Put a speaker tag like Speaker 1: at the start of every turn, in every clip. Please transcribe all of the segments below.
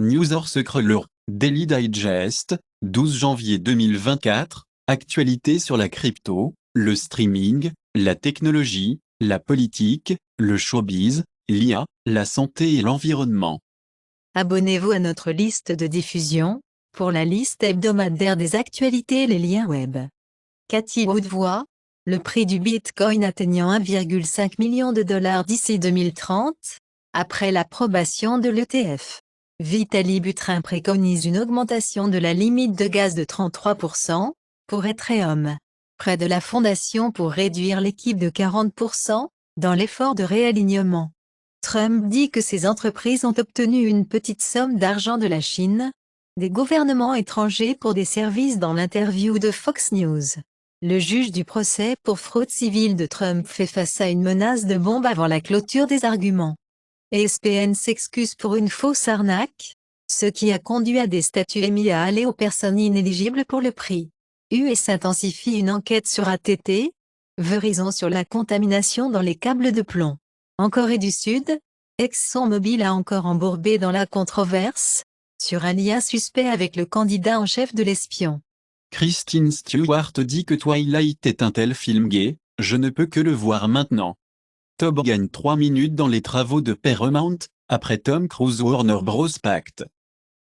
Speaker 1: News or Scroller, Daily Digest, 12 janvier 2024, actualité sur la crypto, le streaming, la technologie, la politique, le showbiz, l'IA, la santé et l'environnement.
Speaker 2: Abonnez-vous à notre liste de diffusion, pour la liste hebdomadaire des actualités et les liens web. Cathie Wood voit, le prix du Bitcoin atteignant 1,5 million de dollars d'ici 2030, après l'approbation de l'ETF. Vitaly Buterin préconise une augmentation de la limite de gaz de 33%, pour Ethereum. Près de la fondation pour réduire l'équipe de 40%, dans l'effort de réalignement. Trump dit que ces entreprises ont obtenu une petite somme d'argent de la Chine, des gouvernements étrangers pour des services dans l'interview de Fox News. Le juge du procès pour fraude civile de Trump fait face à une menace de bombe avant la clôture des arguments. ESPN s'excuse pour une fausse arnaque, ce qui a conduit à des statuts émis à aller aux personnes inéligibles pour le prix. US intensifie une enquête sur ATT, Verizon sur la contamination dans les câbles de plomb. En Corée du Sud, ExxonMobil a encore embourbé dans la controverse, sur un lien suspect avec le candidat en chef de l'espion.
Speaker 1: Kristen Stewart dit que Twilight est un tel film gay, je ne peux que le voir maintenant. Top gagne 3 minutes dans les travaux de Paramount, après Tom Cruise Warner Bros. Pacte.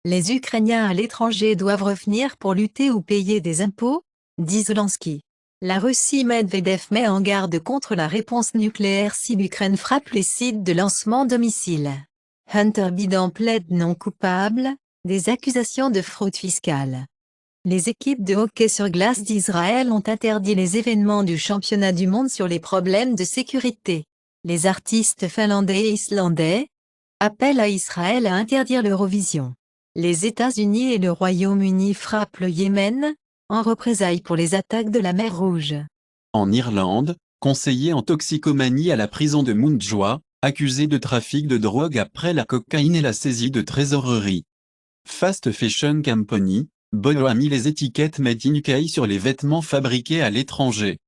Speaker 2: Les Ukrainiens à l'étranger doivent revenir pour lutter ou payer des impôts, dit Zelensky. La Russie Medvedev met en garde contre la réponse nucléaire si l'Ukraine frappe les sites de lancement de missiles. Hunter Biden plaide non coupable, des accusations de fraude fiscale. Les équipes de hockey sur glace d'Israël ont interdit les événements du championnat du monde sur les problèmes de sécurité. Les artistes finlandais et islandais appellent à Israël à interdire l'Eurovision. Les États-Unis et le Royaume-Uni frappent le Yémen, en représailles pour les attaques de la mer Rouge.
Speaker 1: En Irlande, conseiller en toxicomanie à la prison de Mountjoy, accusé de trafic de drogue après la cocaïne et la saisie de trésorerie. Fast Fashion Company, Bolo a mis les étiquettes Made in UK sur les vêtements fabriqués à l'étranger.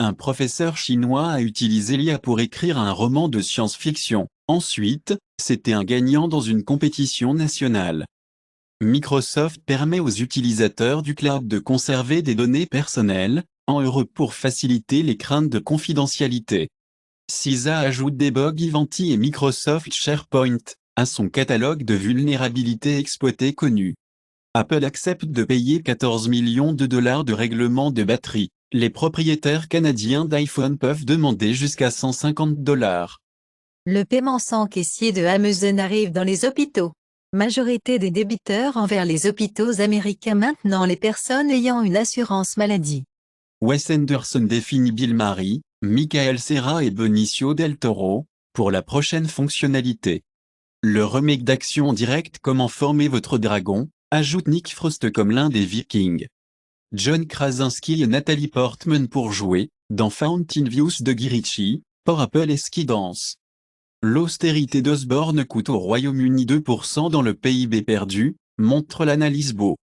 Speaker 1: Un professeur chinois a utilisé l'IA pour écrire un roman de science-fiction. Ensuite, c'était un gagnant dans une compétition nationale. Microsoft permet aux utilisateurs du cloud de conserver des données personnelles, en Europe pour faciliter les craintes de confidentialité. CISA ajoute Debug Ivanti et Microsoft SharePoint à son catalogue de vulnérabilités exploitées connues. Apple accepte de payer 14 millions de dollars de règlement de batterie. Les propriétaires canadiens d'iPhone peuvent demander jusqu'à 150 dollars.
Speaker 2: Le paiement sans caissier de Amazon arrive dans les hôpitaux. Majorité des débiteurs envers les hôpitaux américains maintenant les personnes ayant une assurance maladie.
Speaker 1: Wes Anderson définit Bill Murray, Michael Cera et Benicio del Toro, pour la prochaine fonctionnalité. Le remake d'Action en direct Comment former votre dragon, ajoute Nick Frost comme l'un des Vikings. John Krasinski et Natalie Portman pour jouer, dans Fountain Views de Guy Ritchie, pour Apple et Skydance. L'austérité d'Osborne coûte au Royaume-Uni 2% dans le PIB perdu, montre l'analyse Beau.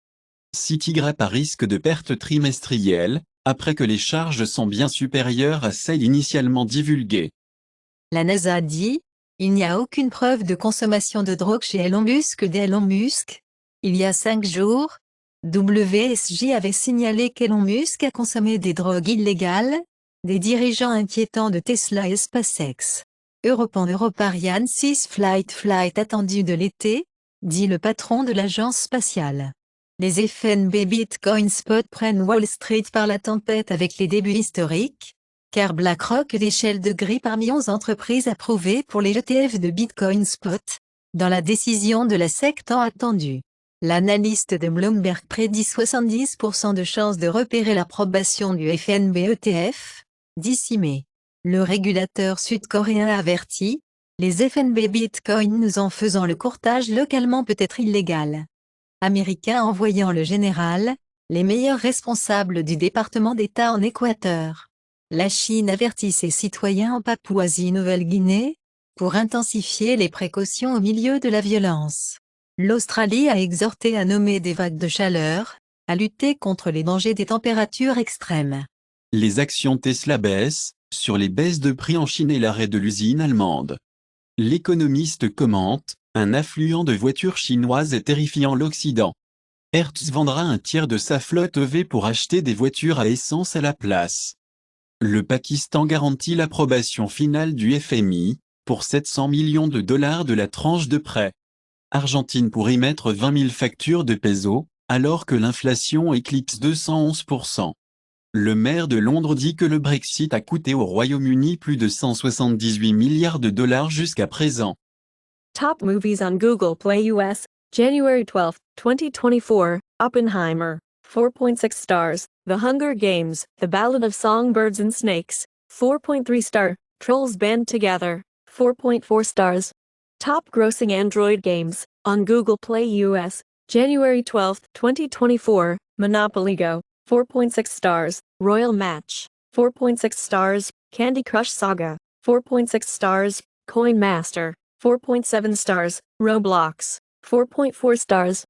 Speaker 1: Citigrap à risque de perte trimestrielle, après que les charges sont bien supérieures à celles initialement divulguées.
Speaker 2: La NASA dit, il n'y a aucune preuve de consommation de drogue chez Elon Musk d'Elon Musk. Il y a 5 jours, WSJ avait signalé qu'Elon Musk a consommé des drogues illégales, des dirigeants inquiétants de Tesla et SpaceX. Europe Ariane 6 flight attendu de l'été, dit le patron de l'agence spatiale. Les FNB Bitcoin Spot prennent Wall Street par la tempête avec les débuts historiques, car BlackRock l'échelle de gris parmi 11 entreprises approuvées pour les ETF de Bitcoin Spot, dans la décision de la SEC tant attendue. L'analyste de Bloomberg prédit 70% de chances de repérer l'approbation du FNB ETF, d'ici mai. Le régulateur sud-coréen avertit, les FNB Bitcoin nous en faisant le courtage localement peut être illégal. Américain envoyant le général, les meilleurs responsables du département d'État en Équateur. La Chine avertit ses citoyens en Papouasie-Nouvelle-Guinée, pour intensifier les précautions au milieu de la violence. L'Australie a exhorté à nommer des vagues de chaleur, à lutter contre les dangers des températures extrêmes.
Speaker 1: Les actions Tesla baissent, sur les baisses de prix en Chine et l'arrêt de l'usine allemande. L'économiste commente, Un affluent de voitures chinoises est terrifiant l'Occident. Hertz vendra un tiers de sa flotte EV pour acheter des voitures à essence à la place. Le Pakistan garantit l'approbation finale du FMI, pour 700 millions de dollars de la tranche de prêt. Argentine pour y mettre 20 000 factures de pesos, alors que l'inflation éclipse 211%. Le maire de Londres dit que le Brexit a coûté au Royaume-Uni plus de 178 milliards de dollars jusqu'à présent.
Speaker 3: Top movies on Google Play US, January 12, 2024, Oppenheimer, 4.6 stars, The Hunger Games, The Ballad of Songbirds and Snakes, 4.3 star, Trolls Band Together, 4.4 stars. Top grossing Android games, on Google Play US, January 12, 2024, Monopoly Go, 4.6 stars, Royal Match, 4.6 stars, Candy Crush Saga, 4.6 stars, Coin Master, 4.7 stars, Roblox, 4.4 stars.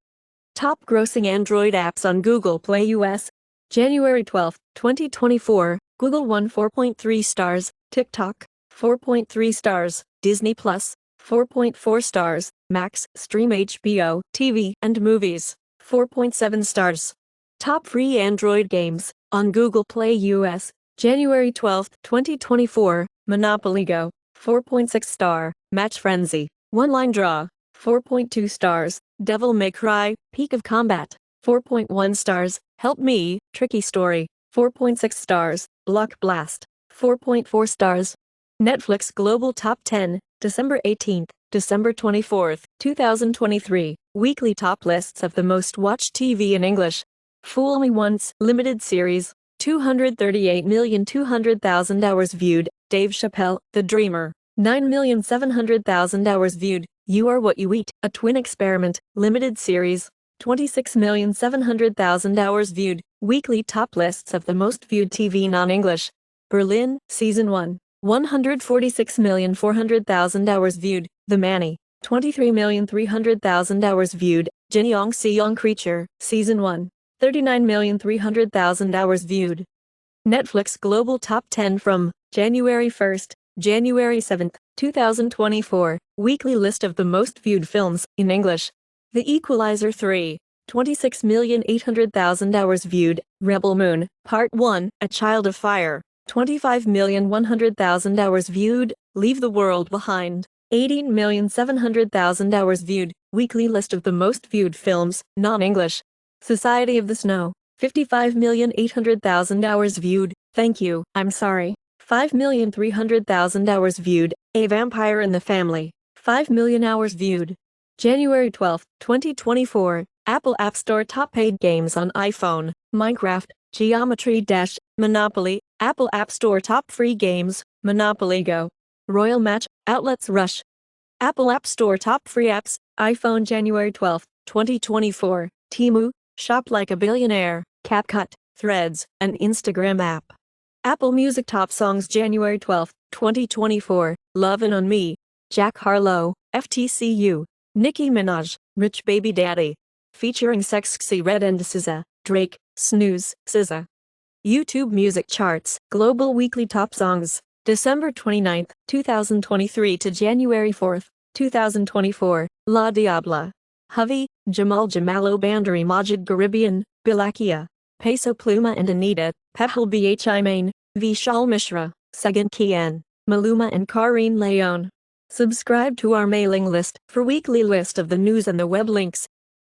Speaker 3: Top grossing Android apps on Google Play US, January 12, 2024, Google One 4.3 stars, TikTok, 4.3 stars, Disney Plus, 4.4 stars, Max Stream HBO, TV and movies, 4.7 stars. Top free Android games, on Google Play US, January 12, 2024, Monopoly Go, 4.6 star, Match Frenzy, One Line Draw, 4.2 stars, Devil May Cry, Peak of Combat, 4.1 stars, Help Me, Tricky Story, 4.6 stars, Block Blast, 4.4 stars. Netflix Global Top 10, December 18, December 24, 2023, weekly top lists of the most watched TV in English. Fool Me Once, limited series, 238,200,000 hours viewed, Dave Chappelle, The Dreamer, 9,700,000 hours viewed, You Are What You Eat, A Twin Experiment, limited series, 26,700,000 hours viewed, weekly top lists of the most viewed TV non-English. Berlin, Season 1, 146,400,000 hours viewed, The Manny, 23,300,000 hours viewed, Jin Yong Si-young Creature, Season 1, 39,300,000 hours viewed. Netflix Global Top 10 from January 1st, January 7th, 2024, weekly list of the most viewed films in English. The Equalizer 3, 26,800,000 hours viewed, Rebel Moon, Part 1, A Child of Fire, 25,100,000 hours viewed, Leave the World Behind, 18,700,000 hours viewed, weekly list of the most viewed films, non-English. Society of the Snow, 55,800,000 hours viewed, Thank You, I'm Sorry, 5,300,000 hours viewed, A Vampire in the Family, 5 million hours viewed. January 12, 2024, Apple App Store top paid games on iPhone, Minecraft, Geometry Dash, Monopoly, Apple App Store top free games, Monopoly Go, Royal Match, Outlets Rush. Apple App Store top free apps, iPhone January 12, 2024, Temu, Shop Like a Billionaire, CapCut, Threads, an Instagram app. Apple Music Top Songs January 12, 2024, Lovin' on Me, Jack Harlow, FTCU, Nicki Minaj, Rich Baby Daddy. Featuring Sexy Red and SZA, Drake, Snooze, SZA. YouTube Music Charts, Global Weekly Top Songs, December 29, 2023 to January 4, 2024, La Diabla. Hovey, Jamal Jamalo Bandari Majid Garibian, Bilakia, Peso Pluma and Anita, Pehel Bhi Main, Vishal Mishra, Sagan Kian, Maluma and Karine Leon. Subscribe to our mailing list for weekly list of the news and the web links.